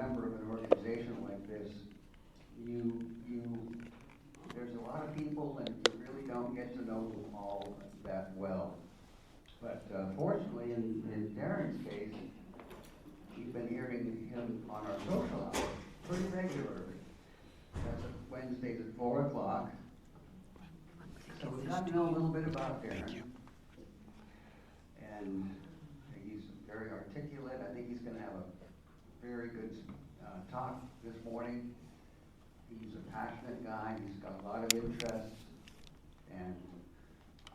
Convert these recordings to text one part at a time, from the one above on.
member of an organization like this, there's a lot of people and you really don't get to know them all that well. But fortunately, in Darrin's case, we've been hearing him on our social hour pretty regularly. That's Wednesdays at 4 o'clock. So we've got to know a little bit about Darrin. Thank you. And he's very articulate. I think he's going to have a very good talk this morning. He's a passionate guy. He's got a lot of interests. And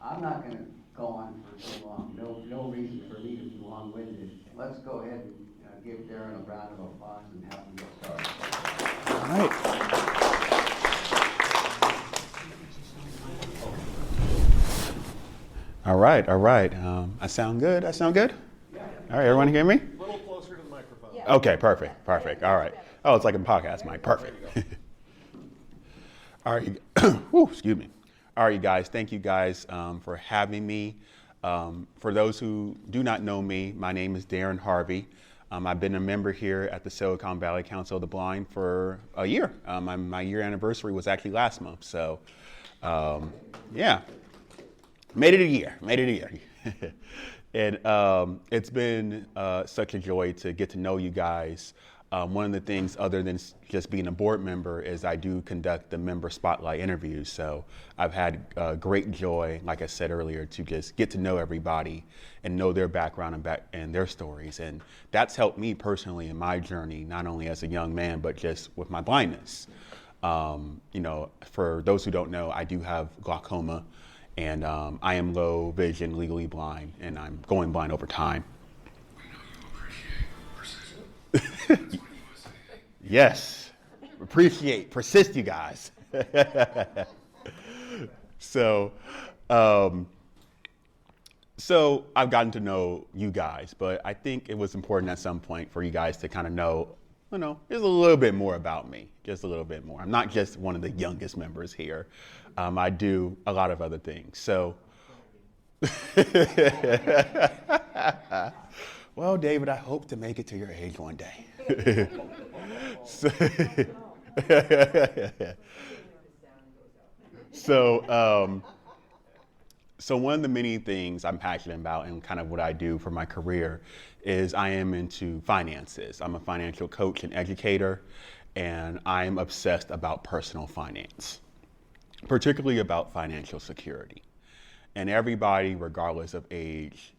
I'm not going to go on for too long. No reason for me to be long-winded. Let's go ahead and give Darrin a round of applause and have him get started. All right. All right. I sound good? I sound good? Yeah. All right, everyone hear me? A little closer to the microphone. Yeah. Okay, perfect. All right. Oh, it's like a podcast mic. Perfect. All right. Whew, excuse me. All right, you guys. Thank you guys for having me. For those who do not know me, my name is Darrin Harvey. I've been a member here at the Silicon Valley Council of the Blind for a year. My year anniversary was actually last month. So, yeah. Made it a year. And it's been such a joy to get to know you guys. One of the things, other than just being a board member, is I do conduct the member spotlight interviews. So I've had great joy, like I said earlier, to just get to know everybody and know their background and their stories. And that's helped me personally in my journey, not only as a young man, but just with my blindness. For those who don't know, I do have glaucoma. And I am low vision, legally blind, and I'm going blind over time. Yes, persist, you guys. So I've gotten to know you guys, but I think it was important at some point for you guys to kind of know, just a little bit more about me, just a little bit more. I'm not just one of the youngest members here. I do a lot of other things. So, well, David, I hope to make it to your age one day. So one of the many things I'm passionate about and kind of what I do for my career is I am into finances. I'm a financial coach and educator, and I'm obsessed about personal finance, particularly about financial security. And everybody, regardless of age,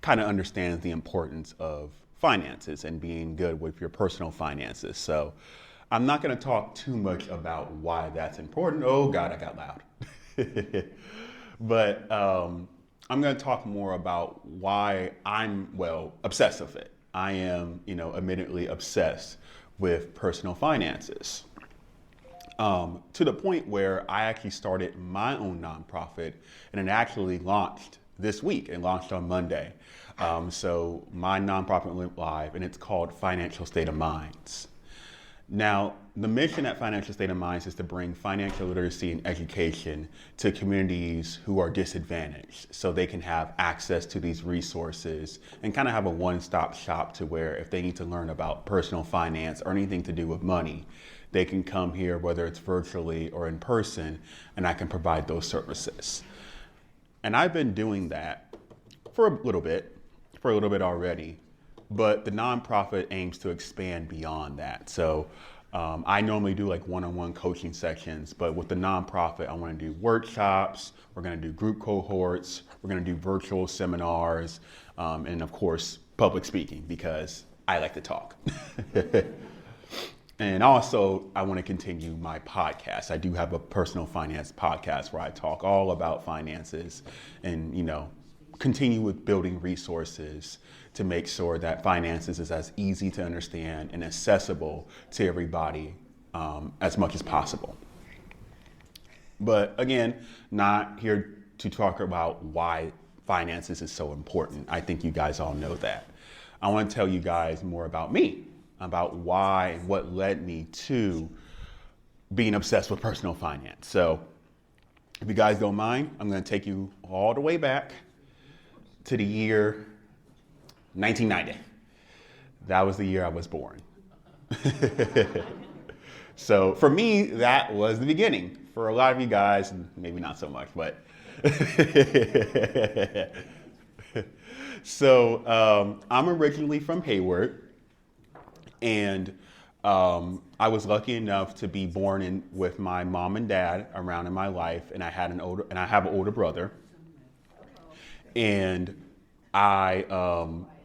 kind of understands the importance of finances and being good with your personal finances. So I'm not going to talk too much about why that's important. Oh God, I got loud. But I'm going to talk more about why I'm, obsessed with it. I am, admittedly obsessed with personal finances. To the point where I actually started my own nonprofit, and it actually launched this week. It launched on Monday. So my nonprofit went live, and it's called Financial State of Minds. Now, the mission at Financial State of Minds is to bring financial literacy and education to communities who are disadvantaged so they can have access to these resources and kind of have a one-stop shop to where if they need to learn about personal finance or anything to do with money, they can come here, whether it's virtually or in person, and I can provide those services. And I've been doing that for a little bit already. But the nonprofit aims to expand beyond that. So I normally do like one-on-one coaching sections, but with the nonprofit, I want to do workshops, we're going to do group cohorts, we're going to do virtual seminars, and of course, public speaking, because I like to talk. And also, I want to continue my podcast. I do have a personal finance podcast where I talk all about finances and, continue with building resources to make sure that finances is as easy to understand and accessible to everybody as much as possible. But again, not here to talk about why finances is so important. I think you guys all know that. I want to tell you guys more about me, about why and what led me to being obsessed with personal finance. So if you guys don't mind, I'm going to take you all the way back to the year 1990. That was the year I was born. So for me, that was the beginning. For a lot of you guys, maybe not so much, but. So I'm originally from Hayward, and I was lucky enough to be born in with my mom and dad around in my life, and I have an older brother, and I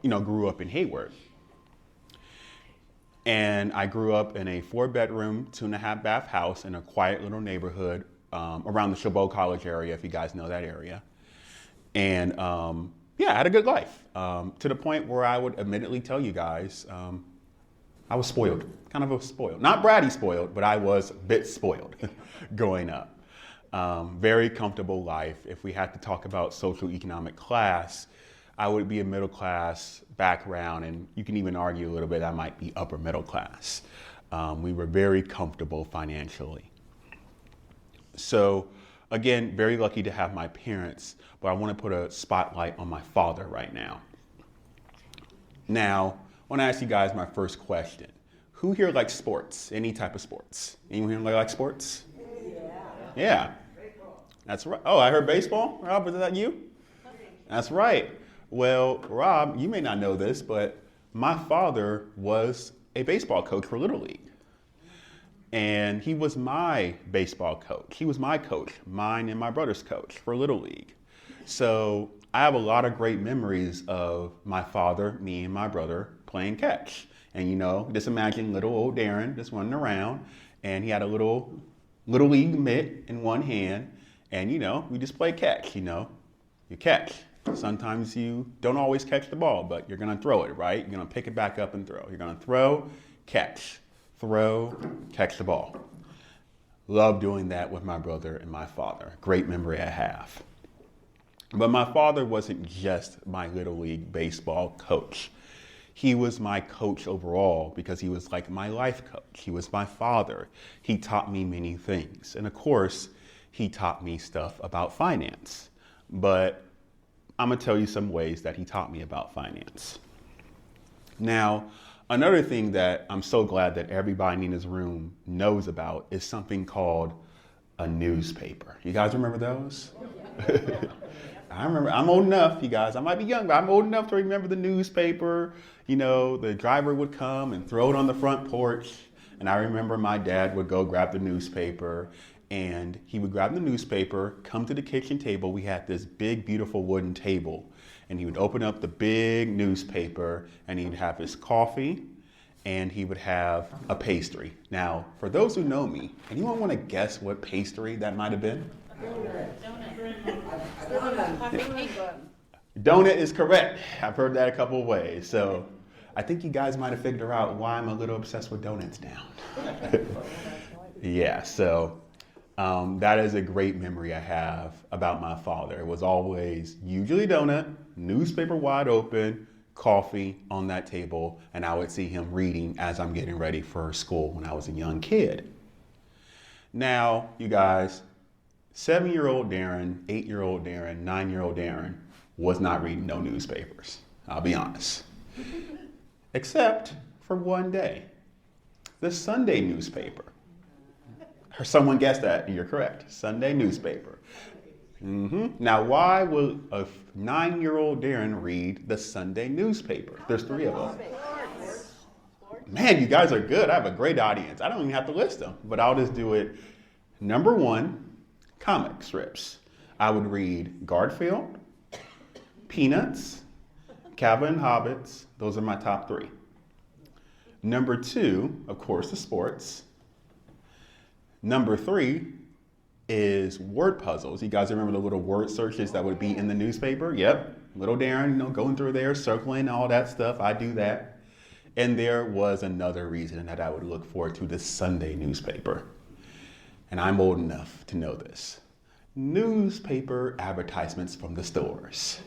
grew up in Hayward. And I grew up in a 4-bedroom, 2.5-bath house in a quiet little neighborhood around the Chabot College area, if you guys know that area. And I had a good life to the point where I would admittedly tell you guys I was spoiled, kind of spoiled. Not bratty spoiled, but I was a bit spoiled growing up. Very comfortable life. If we had to talk about social economic class, I would be a middle class background, and you can even argue a little bit I might be upper middle class. We were very comfortable financially. So again, very lucky to have my parents, but I want to put a spotlight on my father right now. Now, I want to ask you guys my first question. Who here likes sports? Any type of sports? Anyone here like sports? Yeah. That's right. Oh, I heard baseball. Rob, is that you? That's right. Well, Rob, you may not know this, but my father was a baseball coach for Little League. And he was my baseball coach. He was my coach, mine and my brother's coach for Little League. So I have a lot of great memories of my father, me, and my brother playing catch. And just imagine little old Darrin just running around, and he had a little league mitt in one hand, and we just play catch. You catch. Sometimes you don't always catch the ball, but you're going to throw it, right? You're going to pick it back up and throw. You're going to throw, catch, the ball. Love doing that with my brother and my father. Great memory I have. But my father wasn't just my Little League baseball coach. He was my coach overall because he was like my life coach. He was my father. He taught me many things. And of course, he taught me stuff about finance. But I'm going to tell you some ways that he taught me about finance. Now, another thing that I'm so glad that everybody in this room knows about is something called a newspaper. You guys remember those? I remember. I'm old enough, you guys. I might be young, but I'm old enough to remember the newspaper. The driver would come and throw it on the front porch. And I remember my dad would go grab the newspaper. And he would grab the newspaper, come to the kitchen table. We had this big, beautiful wooden table. And he would open up the big newspaper, and he'd have his coffee, and he would have a pastry. Now, for those who know me, anyone want to guess what pastry that might have been? Donut is correct. I've heard that a couple of ways. So I think you guys might have figured out why I'm a little obsessed with donuts now. Yeah, so that is a great memory I have about my father. It was always usually donut, newspaper wide open, coffee on that table, and I would see him reading as I'm getting ready for school when I was a young kid. Now, you guys, 7-year-old Darrin, 8-year-old Darrin, 9-year-old Darrin was not reading no newspapers. I'll be honest. Except for one day, the Sunday newspaper. Someone guessed that, you're correct. Sunday newspaper. Now, why will a 9-year-old Darrin read the Sunday newspaper? There's 3 of them. Man, you guys are good. I have a great audience. I don't even have to list them, but I'll just do it. Number 1, comic strips. I would read Garfield, Peanuts, Calvin and Hobbits. Those are my top 3. Number 2, of course, the sports. Number 3 is word puzzles. You guys remember the little word searches that would be in the newspaper? Yep. Little Darrin, going through there, circling, all that stuff. I do that. And there was another reason that I would look forward to the Sunday newspaper. And I'm old enough to know this. Newspaper advertisements from the stores.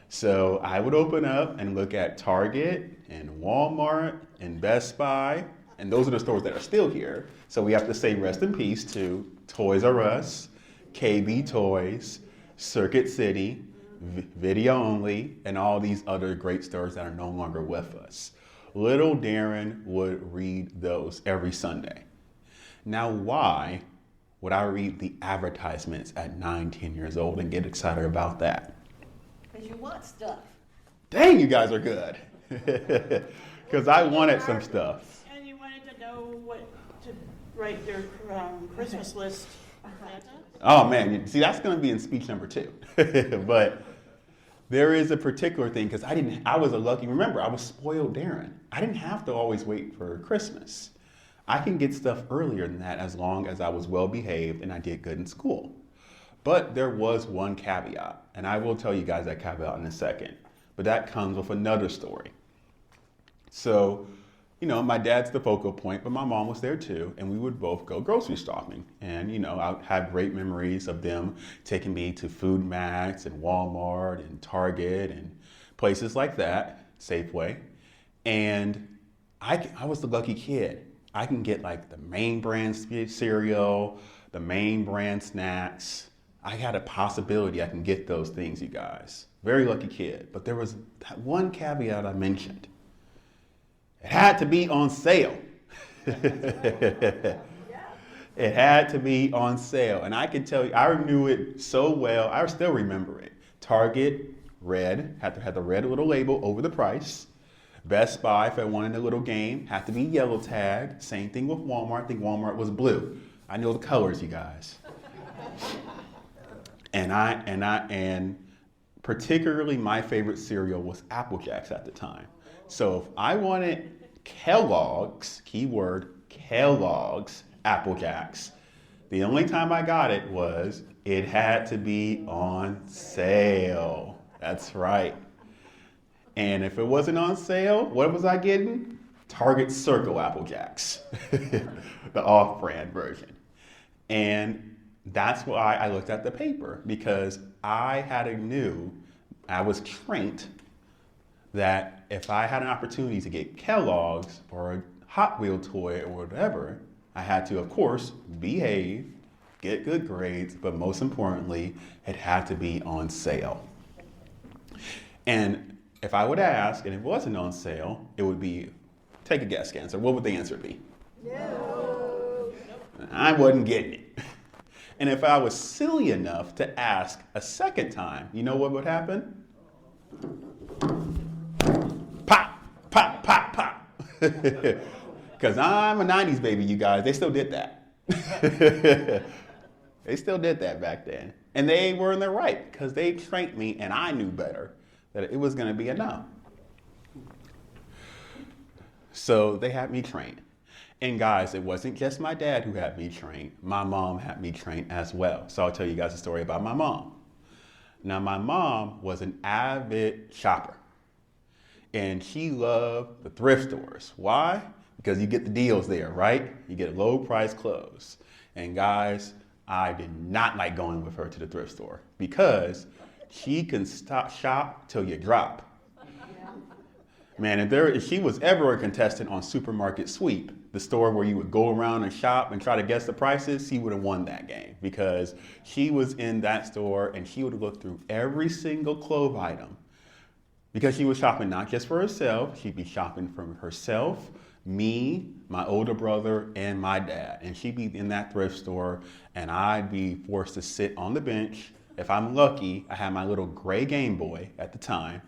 So I would open up and look at Target and Walmart and Best Buy. And those are the stores that are still here. So we have to say rest in peace to Toys R Us, KB Toys, Circuit City, Video Only, and all these other great stores that are no longer with us. Little Darrin would read those every Sunday. Now, why would I read the advertisements at 9, 10 years old and get excited about that? Because you want stuff. Dang, you guys are good. Because I wanted some stuff. And you wanted to know what to write your Christmas list. Oh man, see, that's going to be in speech number 2. But there is a particular thing, because I was a lucky, remember, I was spoiled Darrin. I didn't have to always wait for Christmas. I can get stuff earlier than that as long as I was well behaved and I did good in school. But there was one caveat, and I will tell you guys that caveat in a second. But that comes with another story. So, my dad's the focal point, but my mom was there too, and we would both go grocery shopping. And, I had great memories of them taking me to Food Max and Walmart and Target and places like that, Safeway. And I was the lucky kid. I can get like the main brand cereal, the main brand snacks. I had a possibility I can get those things, you guys. Very lucky kid. But there was that one caveat I mentioned. It had to be on sale. It had to be on sale. And I can tell you, I knew it so well. I still remember it. Target, red, had to have the red little label over the price. Best Buy, if I wanted a little game, had to be yellow tagged. Same thing with Walmart. I think Walmart was blue. I know the colors, you guys. And particularly my favorite cereal was Apple Jacks at the time. So if I wanted Kellogg's, keyword Kellogg's Apple Jacks, the only time I got it was it had to be on sale. That's right. And if it wasn't on sale, what was I getting? Target Circle Apple Jacks, the off-brand version. And that's why I looked at the paper, because I was trained that if I had an opportunity to get Kellogg's or a Hot Wheel toy or whatever, I had to, of course, behave, get good grades, but most importantly, it had to be on sale. And if I would ask and it wasn't on sale, it would be, take a guess, answer. What would the answer be? No. I wasn't getting it. And if I was silly enough to ask a second time, you know what would happen? Pop, pop, pop, pop. Because I'm a 90s baby, you guys. They still did that. They still did that back then. And they were in the right, because they trained me and I knew better that it was going to be enough. So they had me trained. And guys, it wasn't just my dad who had me trained. My mom had me trained as well. So I'll tell you guys a story about my mom. Now, my mom was an avid shopper. And she loved the thrift stores. Why? Because you get the deals there, right? You get low price clothes. And guys, I did not like going with her to the thrift store, because she can shop till you drop. Man, if she was ever a contestant on Supermarket Sweep, the store where you would go around and shop and try to guess the prices, she would have won that game, because she was in that store and she would look through every single clothes item, because she was shopping not just for herself, she'd be shopping for herself, me, my older brother, and my dad. And she'd be in that thrift store and I'd be forced to sit on the bench. If I'm lucky, I had my little gray Game Boy at the time,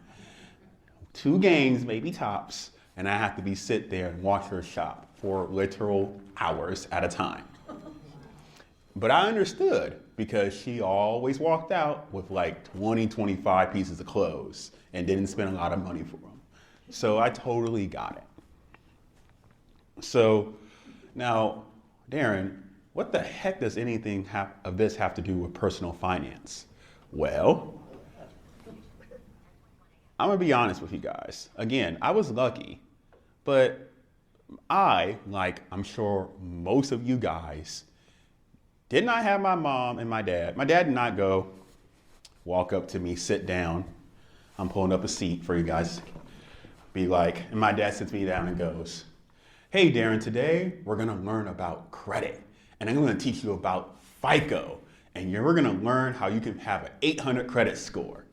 2 games, maybe tops, and I have to sit there and watch her shop for literal hours at a time. But I understood, because she always walked out with like 20, 25 pieces of clothes and didn't spend a lot of money for them. So I totally got it. So now, Darrin, what the heck does anything of this have to do with personal finance? Well, I'm gonna be honest with you guys. Again, I was lucky, but I, like I'm sure most of you guys, did not have my mom and my dad. My dad did not go walk up to me, sit down. I'm pulling up a seat for you guys. Be like, and my dad sits me down and goes, "Hey, Darrin, today we're gonna learn about credit. And I'm gonna teach you about FICO. And we're gonna learn how you can have an 800 credit score."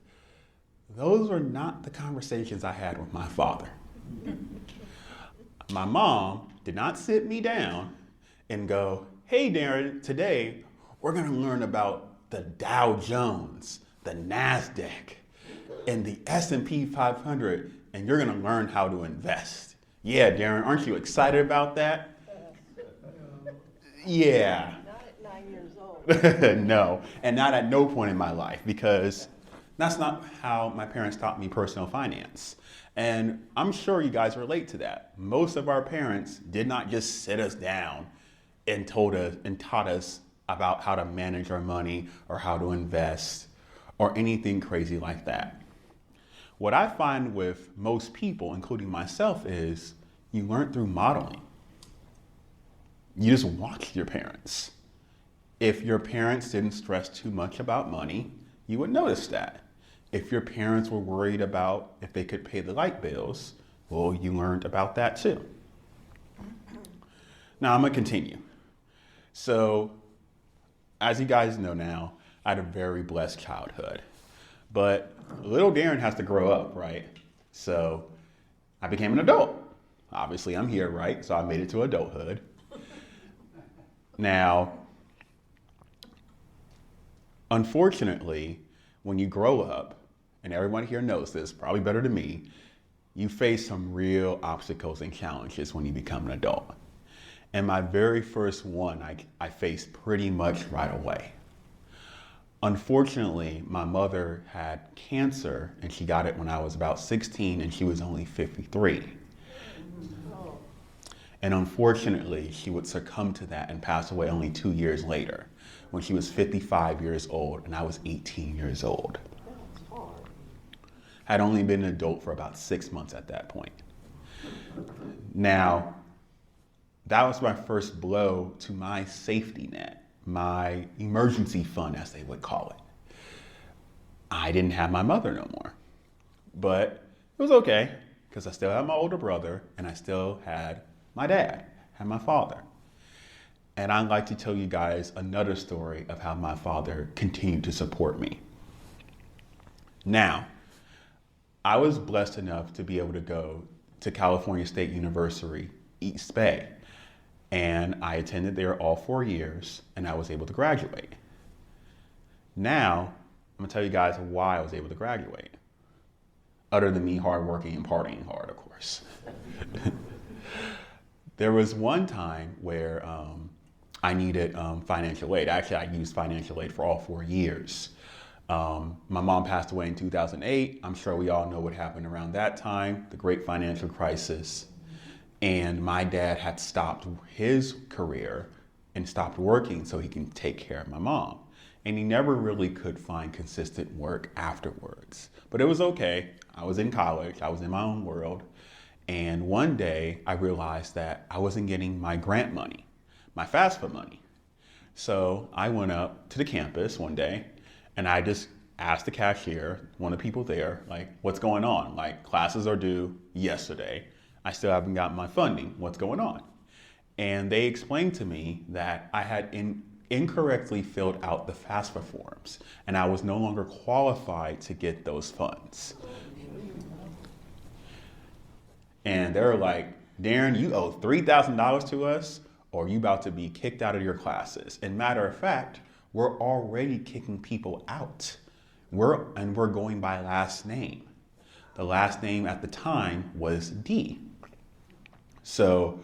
Those were not the conversations I had with my father. My mom did not sit me down and go, hey, Darrin, today we're going to learn about the Dow Jones, the NASDAQ, and the S&P 500, and you're going to learn how to invest. Yeah, Darrin, aren't you excited about that? Yeah. Not at 9 years old. No, and not at no point in my life, because that's not how my parents taught me personal finance. And I'm sure you guys relate to that. Most of our parents did not just sit us down and taught us about how to manage our money or how to invest or anything crazy like that. What I find with most people, including myself, is you learn through modeling. You just watch your parents. If your parents didn't stress too much about money, you would notice that. If your parents were worried about if they could pay the light bills, well, you learned about that too. Now I'm gonna continue. So, as you guys know now, I had a very blessed childhood. But little Darrin has to grow up, right? So I became an adult. Obviously I'm here, right? So I made it to adulthood. Now, unfortunately, when you grow up, and everyone here knows this, probably better than me, you face some real obstacles and challenges when you become an adult. And my very first one, I faced pretty much right away. Unfortunately, my mother had cancer, and she got it when I was about 16, and she was only 53. And unfortunately, she would succumb to that and pass away only 2 years later, when she was 55 years old, and I was 18 years old. Had only been an adult for about 6 months at that point. Now, that was my first blow to my safety net, my emergency fund, as they would call it. I didn't have my mother no more, but it was okay, because I still had my older brother, and I still had my dad, had my father. And I'd like to tell you guys another story of how my father continued to support me. Now, I was blessed enough to be able to go to California State University, East Bay. And I attended there all 4 years, and I was able to graduate. Now, I'm gonna tell you guys why I was able to graduate. Other than me hardworking and partying hard, of course. There was one time where I needed financial aid. Actually, I used financial aid for all 4 years. My mom passed away in 2008. I'm sure we all know what happened around that time, the great financial crisis. And my dad had stopped his career and stopped working so he can take care of my mom. And he never really could find consistent work afterwards. But it was okay. I was in college. I was in my own world. And one day I realized that I wasn't getting my grant money, my FAFSA money. So I went up to the campus one day and I just asked the cashier, one of the people there, like, what's going on? Like, classes are due yesterday. I still haven't gotten my funding. What's going on? And they explained to me that I had incorrectly filled out the FAFSA forms and I was no longer qualified to get those funds. And they were like, Darrin, you owe $3,000 to us or you about to be kicked out of your classes. And matter of fact, we're already kicking people out. We're going by last name. The last name at the time was D. So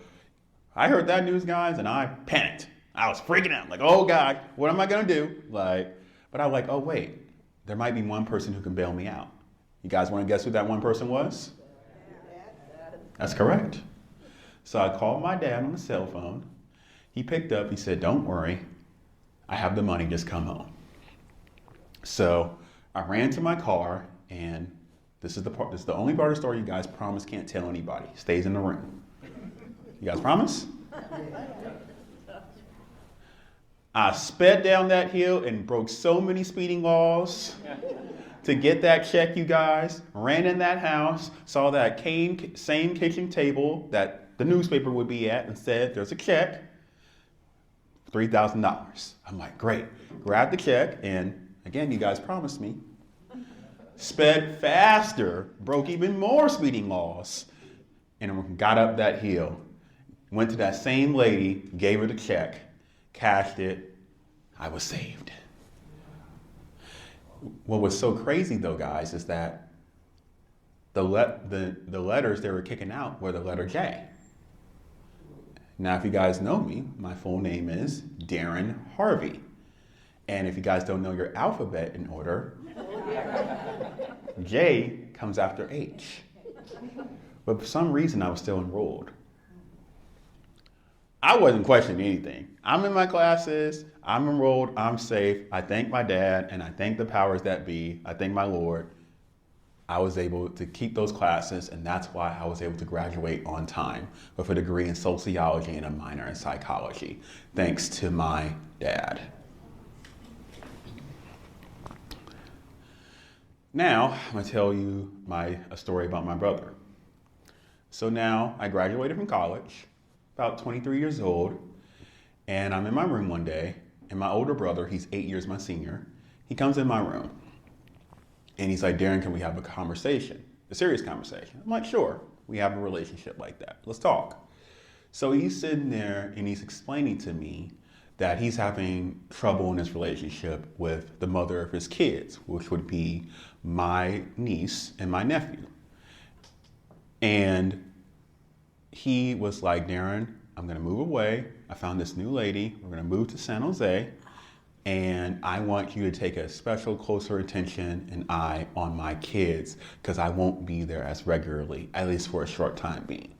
I heard that news, guys, and I panicked. I was freaking out, like, oh God, what am I gonna do? But I was like, oh wait, there might be one person who can bail me out. You guys wanna guess who that one person was? That's correct. So I called my dad on the cell phone. He picked up, he said, don't worry, I have the money, just come home. So I ran to my car, and this is the only part of the story you guys promise can't tell anybody. Stays in the room. You guys promise? I sped down that hill and broke so many speeding laws to get that check, you guys. Ran in that house, saw that same kitchen table that the newspaper would be at, and said, there's a check, $3,000. I'm like, great. Grabbed the check, and again, you guys promised me. Sped faster, broke even more speeding laws, and got up that hill, went to that same lady, gave her the check, cashed it. I was saved. What was so crazy though, guys, is that the letters they were kicking out were the letter J. Now, if you guys know me, my full name is Darrin Harvey. And if you guys don't know your alphabet in order, J comes after H. But for some reason, I was still enrolled. I wasn't questioning anything. I'm in my classes, I'm enrolled, I'm safe. I thank my dad, and I thank the powers that be. I thank my Lord. I was able to keep those classes, and that's why I was able to graduate on time with a degree in sociology and a minor in psychology, thanks to my dad. Now, I'm gonna tell you a story about my brother. So now, I graduated from college, about 23 years old, and I'm in my room one day, and my older brother, he's 8 years my senior, he comes in my room, and he's like, Darrin, can we have a conversation? A serious conversation. I'm like, sure, we have a relationship like that. Let's talk. So he's sitting there, and he's explaining to me that he's having trouble in his relationship with the mother of his kids, which would be my niece and my nephew. And he was like, Darrin, I'm gonna move away. I found this new lady. We're gonna move to San Jose. And I want you to take a special, closer attention and eye on my kids because I won't be there as regularly, at least for a short time being.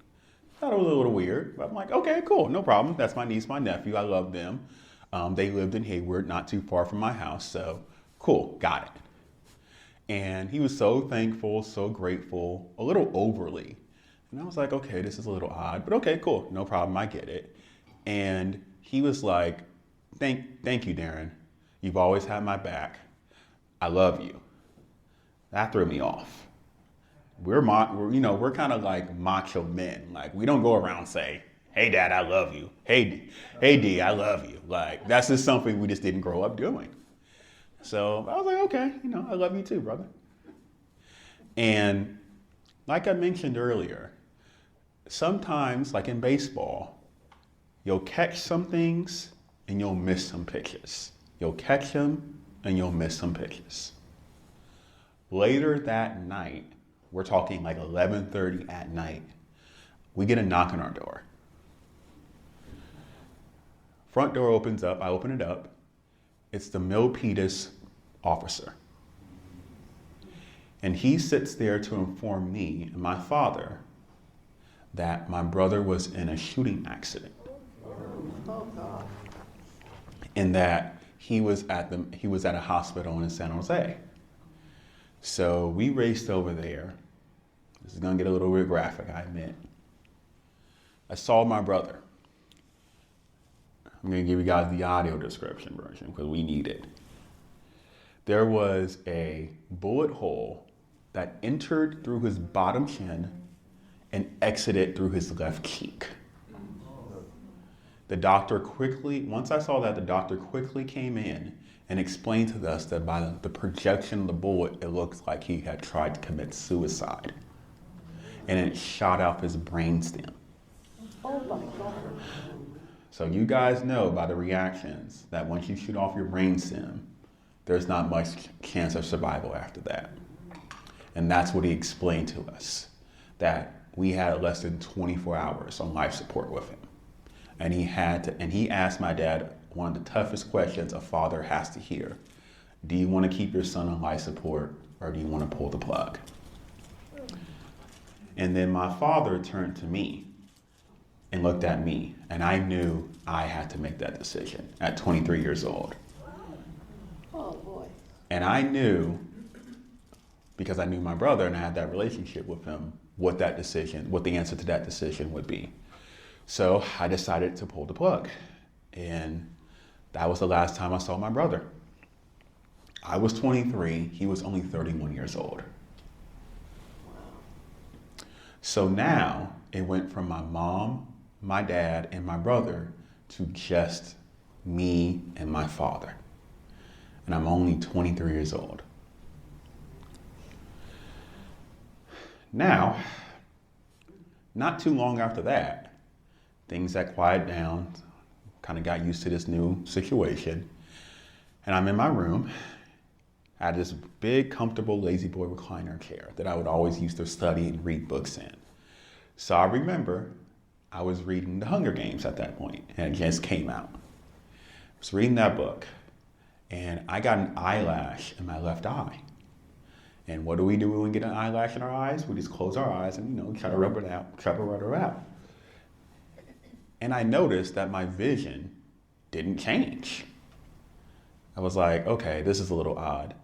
Thought it was a little weird, but I'm like, okay, cool, no problem. That's my niece, my nephew. I love them. They lived in Hayward, not too far from my house. So cool, got it. And he was so thankful, so grateful, a little overly. And I was like, okay, this is a little odd, but okay, cool, no problem, I get it. And he was like, thank you, Darrin. You've always had my back. I love you. That threw me off. We're kind of like macho men. Like we don't go around say, hey, Dad, I love you. Hey, D, I love you. Like that's just something we just didn't grow up doing. So I was like, okay, I love you too, brother. And like I mentioned earlier, sometimes, like in baseball, you'll catch some things and you'll miss some pitches. You'll catch them and you'll miss some pitches. Later that night, we're talking like 11:30 at night, we get a knock on our door. Front door opens up, I open it up. It's the Milpitas officer. And he sits there to inform me and my father that my brother was in a shooting accident. Oh, God. And that he was at a hospital in San Jose. So we raced over there. This is gonna get a little bit graphic, I admit. I saw my brother. I'm gonna give you guys the audio description version because we need it. There was a bullet hole that entered through his bottom chin and exited through his left cheek. Once I saw that, the doctor quickly came in and explained to us that by the projection of the bullet, it looks like he had tried to commit suicide. And it shot out his brainstem. Oh, my God. So you guys know by the reactions that once you shoot off your brainstem, there's not much chance of survival after that. And that's what he explained to us, that we had less than 24 hours on life support with him. And he asked my dad one of the toughest questions a father has to hear. Do you want to keep your son on life support or do you want to pull the plug? And then my father turned to me and looked at me, and I knew I had to make that decision at 23 years old. Oh, boy. And I knew, because I knew my brother and I had that relationship with him, what the answer to that decision would be. So I decided to pull the plug. And that was the last time I saw my brother. I was 23, he was only 31 years old. So now it went from my mom, my dad, and my brother to just me and my father. And I'm only 23 years old. not too long after that, things had quieted down, kind of got used to this new situation. And I'm in my room. I had this big, comfortable Lazy Boy recliner chair that I would always use to study and read books in. So I remember I was reading The Hunger Games at that point, and it just came out. I was reading that book, and I got an eyelash in my left eye. And what do we do when we get an eyelash in our eyes? We just close our eyes and, try to rub it out. And I noticed that my vision didn't change. I was like, okay, this is a little odd.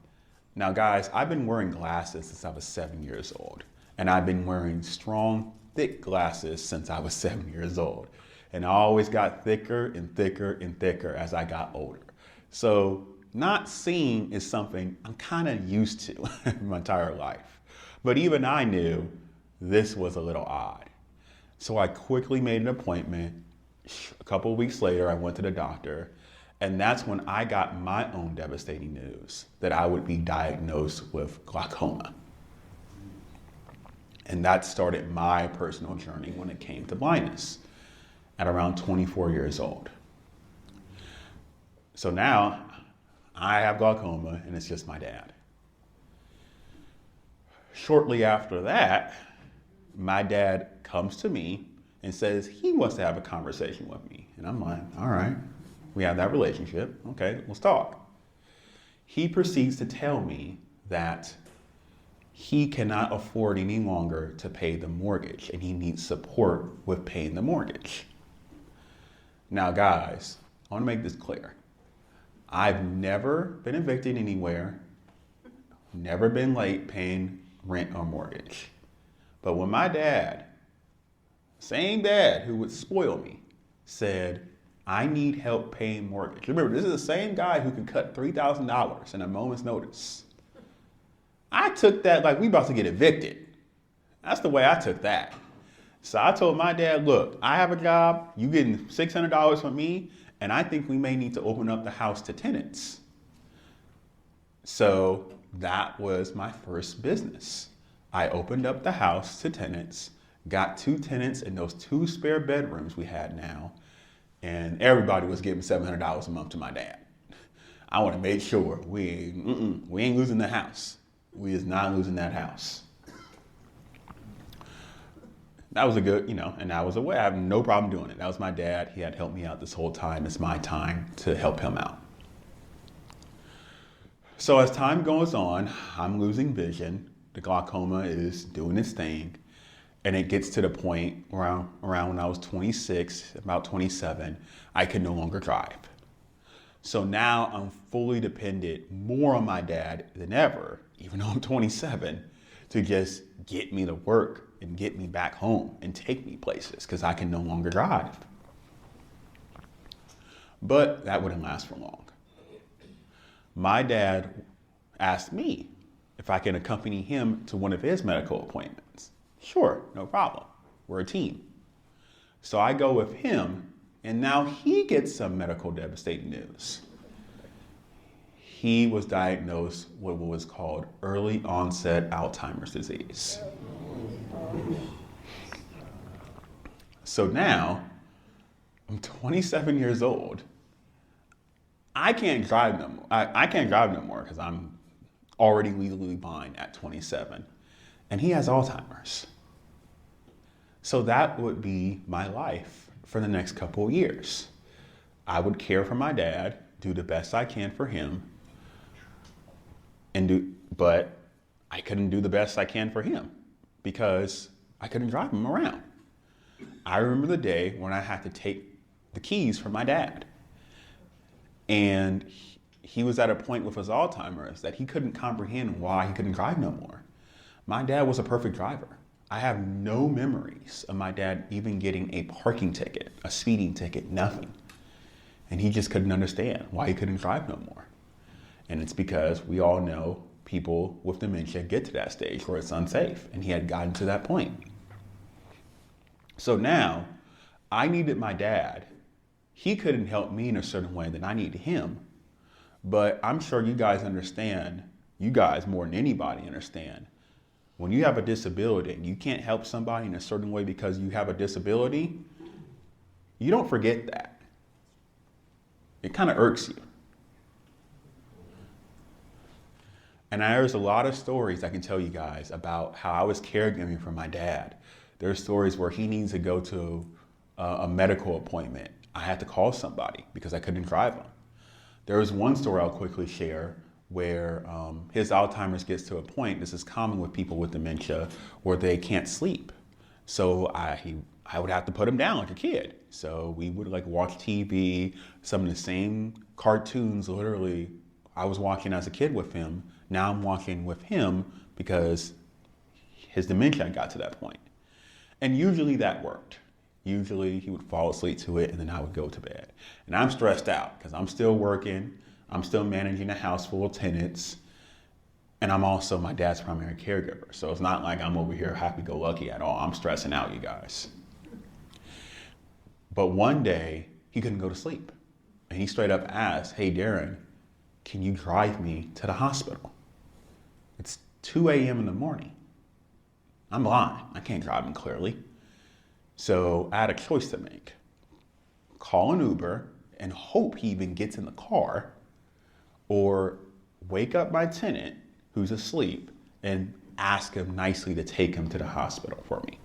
Now, guys, I've been wearing glasses since I was 7 years old. And I've been wearing strong, thick glasses since I was 7 years old. And I always got thicker and thicker and thicker as I got older. So not seeing is something I'm kind of used to my entire life. But even I knew this was a little odd. So I quickly made an appointment. A couple of weeks later, I went to the doctor. And that's when I got my own devastating news that I would be diagnosed with glaucoma. And that started my personal journey when it came to blindness at around 24 years old. So now I have glaucoma and it's just my dad. Shortly after that, my dad comes to me and says he wants to have a conversation with me. And I'm like, all right, we have that relationship. Okay, let's talk. He proceeds to tell me that he cannot afford any longer to pay the mortgage and he needs support with paying the mortgage. Now, guys, I want to make this clear. I've never been evicted anywhere, never been late paying rent or mortgage. But when my dad, same dad who would spoil me, said, I need help paying mortgage. Remember, this is the same guy who can cut $3,000 in a moment's notice. I took that like we about to get evicted. That's the way I took that. So I told my dad, look, I have a job, you getting $600 from me, and I think we may need to open up the house to tenants. So that was my first business. I opened up the house to tenants, got 2 tenants in those 2 spare bedrooms we had now, and everybody was giving $700 a month to my dad. I want to make sure we ain't losing the house. We is not losing that house. That was a good, and that was a way. I have no problem doing it. That was my dad. He had helped me out this whole time. It's my time to help him out. So as time goes on, I'm losing vision. The glaucoma is doing its thing. And it gets to the point around when I was 26, about 27, I could no longer drive. So now I'm fully dependent more on my dad than ever, even though I'm 27, to just get me to work and get me back home and take me places because I can no longer drive. But that wouldn't last for long. My dad asked me if I can accompany him to one of his medical appointments. Sure, no problem. We're a team. So I go with him, and now he gets some medical devastating news. He was diagnosed with what was called early onset Alzheimer's disease. So now, I'm 27 years old. I can't drive no more. I can't drive no more because I'm already legally blind at 27. And he has Alzheimer's. So that would be my life for the next couple of years. I would care for my dad, do the best I can for him, but I couldn't do the best I can for him because I couldn't drive him around. I remember the day when I had to take the keys from my dad. And he was at a point with his Alzheimer's that he couldn't comprehend why he couldn't drive no more. My dad was a perfect driver. I have no memories of my dad even getting a parking ticket, a speeding ticket, nothing. And he just couldn't understand why he couldn't drive no more. And it's because we all know people with dementia get to that stage where it's unsafe. And he had gotten to that point. So now I needed my dad. He couldn't help me in a certain way that I needed him. But I'm sure you guys understand, you guys more than anybody understand, When you have a disability and you can't help somebody in a certain way because you have a disability, you don't forget that. It kind of irks you. And there's a lot of stories I can tell you guys about how I was caregiving for my dad. There's stories where he needs to go to a medical appointment. I had to call somebody because I couldn't drive him. There was one story I'll quickly share where his Alzheimer's gets to a point, this is common with people with dementia, where they can't sleep. So I would have to put him down like a kid. So we would like watch TV, some of the same cartoons literally I was watching as a kid with him. Now I'm watching with him because his dementia got to that point. And usually that worked. Usually he would fall asleep to it and then I would go to bed. And I'm stressed out because I'm still working. I'm still managing a house full of tenants. And I'm also my dad's primary caregiver. So it's not like I'm over here happy-go-lucky at all. I'm stressing out, you guys. But one day he couldn't go to sleep. And he straight up asked, "Hey, Darrin, can you drive me to the hospital? It's 2 a.m. in the morning. I'm blind. I can't drive him clearly." So I had a choice to make. Call an Uber and hope he even gets in the car, or wake up my tenant who's asleep and ask him nicely to take him to the hospital for me.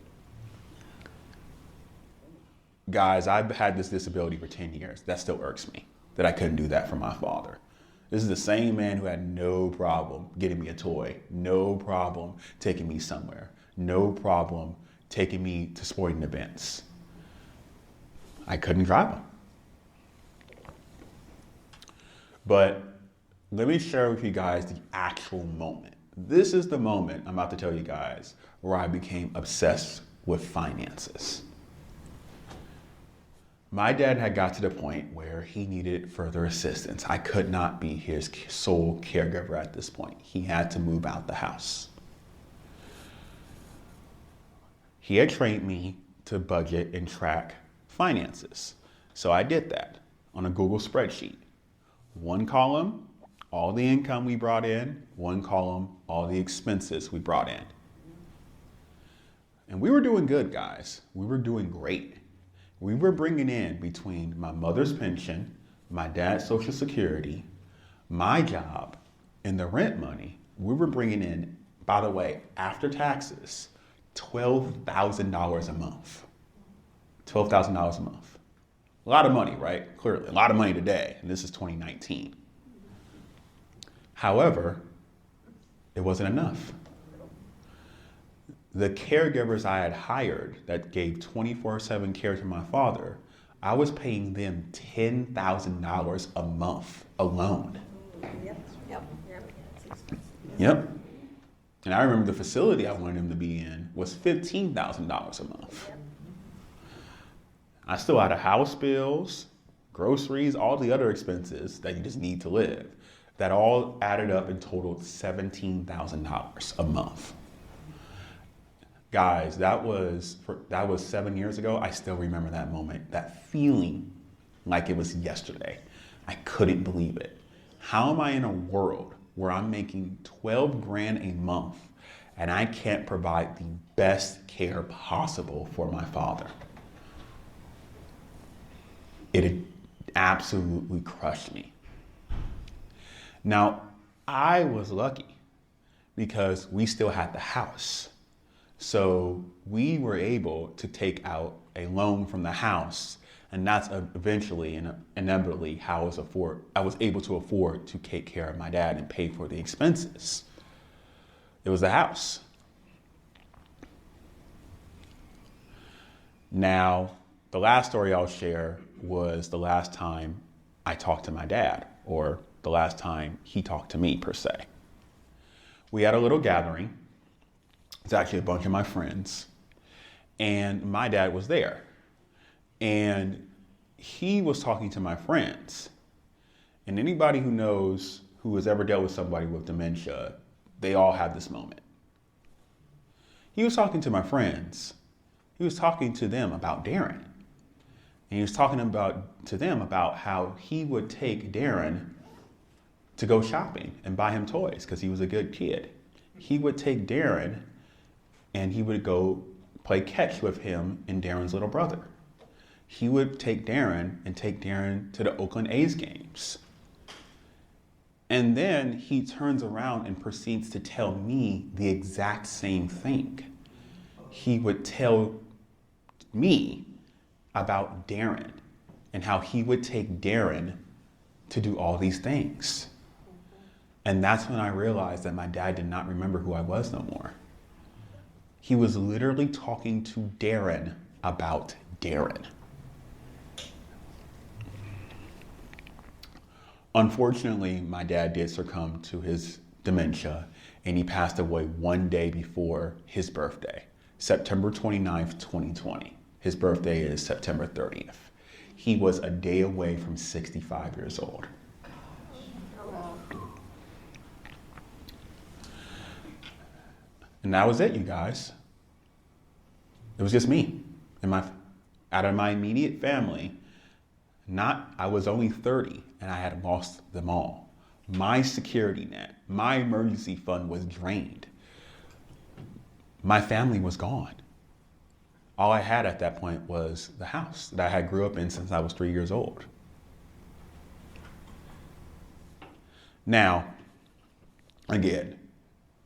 Guys, I've had this disability for 10 years. That still irks me that I couldn't do that for my father. This is the same man who had no problem getting me a toy, no problem taking me somewhere, no problem taking me to sporting events. I couldn't drive him. But let me share with you guys the actual moment. This is the moment I'm about to tell you guys where I became obsessed with finances. My dad had got to the point where he needed further assistance. I could not be his sole caregiver at this point. He had to move out the house. He had trained me to budget and track finances. So I did that on a Google spreadsheet. One column, all the income we brought in. One column, all the expenses we brought in. And we were doing good, guys. We were doing great. We were bringing in, between my mother's pension, my dad's Social Security, my job, and the rent money, we were bringing in, by the way, after taxes, $12,000 a month. $12,000 a month. A lot of money, right? Clearly, a lot of money today, and this is 2019. However, it wasn't enough. The caregivers I had hired that gave 24/7 care to my father, I was paying them $10,000 a month alone. Yep. And I remember the facility I wanted him to be in was $15,000 a month. I still had a house bills, groceries, all the other expenses that you just need to live. That all added up and totaled $17,000 a month. Guys, that was 7 years ago. I still remember that moment, that feeling like it was yesterday. I couldn't believe it. How am I in a world where I'm making 12 grand a month and I can't provide the best care possible for my father? It had absolutely crushed me. Now, I was lucky because we still had the house. So we were able to take out a loan from the house, and that's eventually and inevitably how I was able to afford to take care of my dad and pay for the expenses. It was the house. Now, the last story I'll share was the last time I talked to my dad, or the last time he talked to me per se. We had a little gathering. It's actually a bunch of my friends, and my dad was there, and he was talking to my friends. And anybody who knows, who has ever dealt with somebody with dementia, they all have this moment. He was talking to my friends. He was talking to them about Darrin. And he was talking to them about how he would take Darrin to go shopping and buy him toys because he was a good kid. He would take Darrin and he would go play catch with him and Darrin's little brother. He would take Darrin to the Oakland A's games. And then he turns around and proceeds to tell me the exact same thing. He would tell me about Darrin and how he would take Darrin to do all these things. And that's when I realized that my dad did not remember who I was no more. He was literally talking to Darrin about Darrin. Unfortunately, my dad did succumb to his dementia, and he passed away one day before his birthday, September 29th, 2020. His birthday is September 30th. He was a day away from 65 years old. And that was it, you guys. It was just me and out of my immediate family. I was only 30 and I had lost them all. My security net, my emergency fund was drained. My family was gone. All I had at that point was the house that I had grew up in since I was 3 years old. Now, again,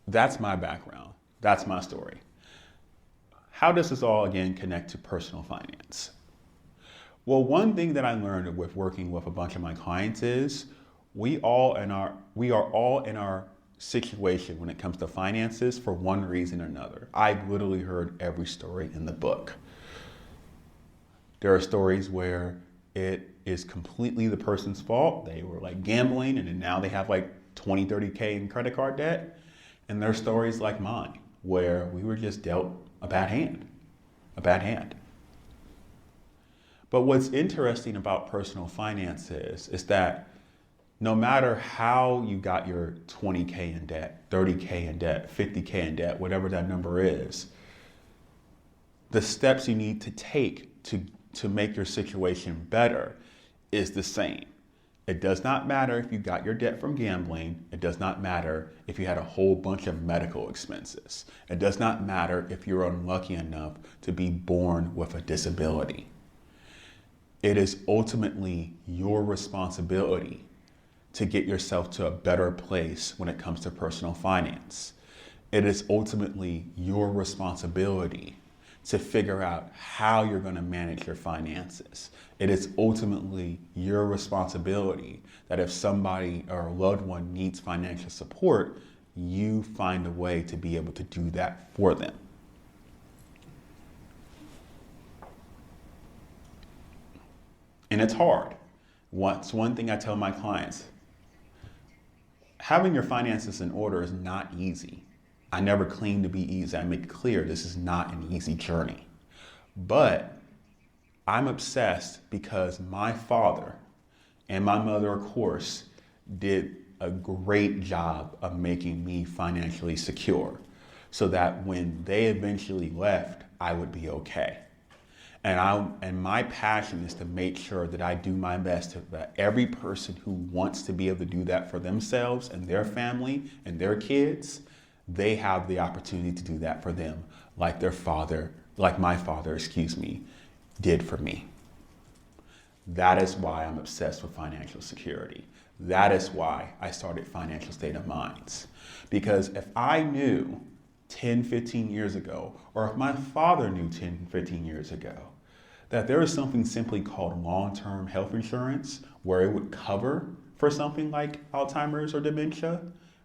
that's my background. That's my story. How does this all, again, connect to personal finance? Well, one thing that I learned with working with a bunch of my clients is we are all in our situation when it comes to finances for one reason or another. I've literally heard every story in the book. There are stories where it is completely the person's fault. They were like gambling and then now they have like 20, 30K in credit card debt. And there are stories like mine where we were just dealt a bad hand. But what's interesting about personal finances is that no matter how you got your 20K in debt, 30K in debt, 50K in debt, whatever that number is, the steps you need to take to make your situation better is the same. It does not matter if you got your debt from gambling. It does not matter if you had a whole bunch of medical expenses. It does not matter if you're unlucky enough to be born with a disability. It is ultimately your responsibility to get yourself to a better place when it comes to personal finance. It is ultimately your responsibility to figure out how you're going to manage your finances. It is ultimately your responsibility that if somebody or a loved one needs financial support, you find a way to be able to do that for them. And it's hard. It's one thing I tell my clients. Having your finances in order is not easy. I never claim to be easy. I make it clear this is not an easy journey. But I'm obsessed because my father and my mother, of course, did a great job of making me financially secure so that when they eventually left, I would be okay. And my passion is to make sure that I do my best that every person who wants to be able to do that for themselves and their family and their kids, they have the opportunity to do that for them like my father, did for me. That is why I'm obsessed with financial security. That is why I started Financial State of Minds. Because if I knew 10, 15 years ago, or if my father knew 10, 15 years ago, that there is something simply called long-term health insurance where it would cover for something like Alzheimer's or dementia,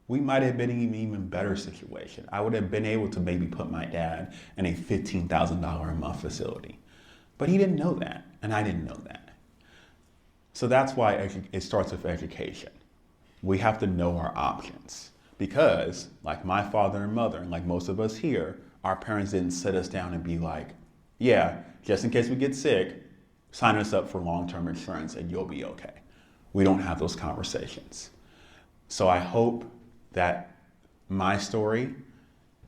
we might have been in an even better situation. I would have been able to maybe put my dad in a $15,000 a month facility. But he didn't know that, and I didn't know that. So that's why it starts with education. We have to know our options because, like my father and mother, and like most of us here, our parents didn't sit us down and be like, yeah, just in case we get sick, sign us up for long-term insurance and you'll be okay. We don't have those conversations. So I hope that my story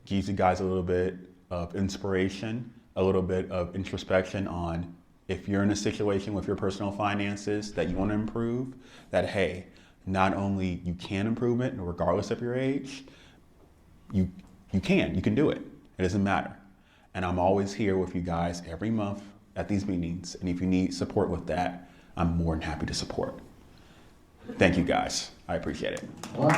gives you guys a little bit of inspiration, a little bit of introspection on if you're in a situation with your personal finances that you want to improve, that hey, not only you can improve it regardless of your age, you can do it. It doesn't matter. And I'm always here with you guys every month at these meetings. And if you need support with that, I'm more than happy to support. Thank you guys. I appreciate it. Well,